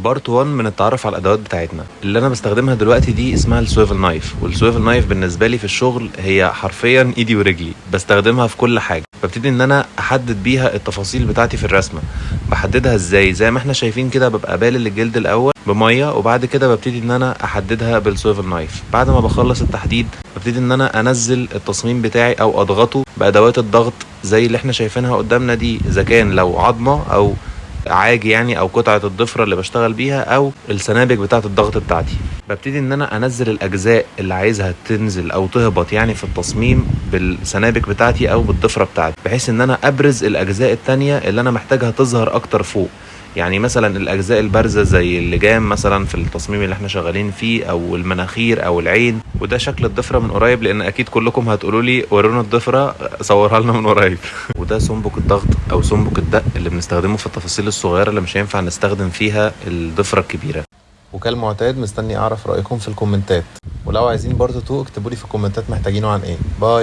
بارت 1 من التعرف على الادوات بتاعتنا. اللي انا بستخدمها دلوقتي دي اسمها السويفل نايف، والسويفل نايف بالنسبه لي في الشغل هي حرفيا ايدي ورجلي، بستخدمها في كل حاجه. ببتدي ان انا احدد بيها التفاصيل بتاعتي في الرسمه. بحددها ازاي؟ زي ما احنا شايفين كده، ببقى بالل الجلد الاول بميه، وبعد كده ببتدي ان انا احددها بالسويفل نايف. بعد ما بخلص التحديد ببتدي ان انا انزل التصميم بتاعي او اضغطه بادوات الضغط زي اللي احنا شايفينها قدامنا دي، اذا كان لو عظمه او عاجي يعني، او قطعه الضفره اللي بشتغل بيها، او السنابك بتاعه الضغط بتاعتي. ببتدي ان انا انزل الاجزاء اللي عايزها تنزل او تهبط يعني في التصميم بالسنابك بتاعتي او بالضفره بتاعتي، بحيث ان انا ابرز الاجزاء التانية اللي انا محتاجها تظهر اكتر فوق. يعني مثلا الاجزاء البارزه زي اللجام مثلا في التصميم اللي احنا شغالين فيه، او المناخير او العين. وده شكل الضفره من قريب، لان اكيد كلكم هتقولوا لي ورونا الضفره، صورها لنا من قريب. وده سمبك الضغط او سمبك الدق اللي بنستخدمه في التفاصيل الصغيره اللي مش هينفع نستخدم فيها الضفره الكبيره. وكالمعتاد مستني اعرف رايكم في الكومنتات، ولو عايزين بارت 2 اكتبوا لي في الكومنتات محتاجينه عن ايه. باي.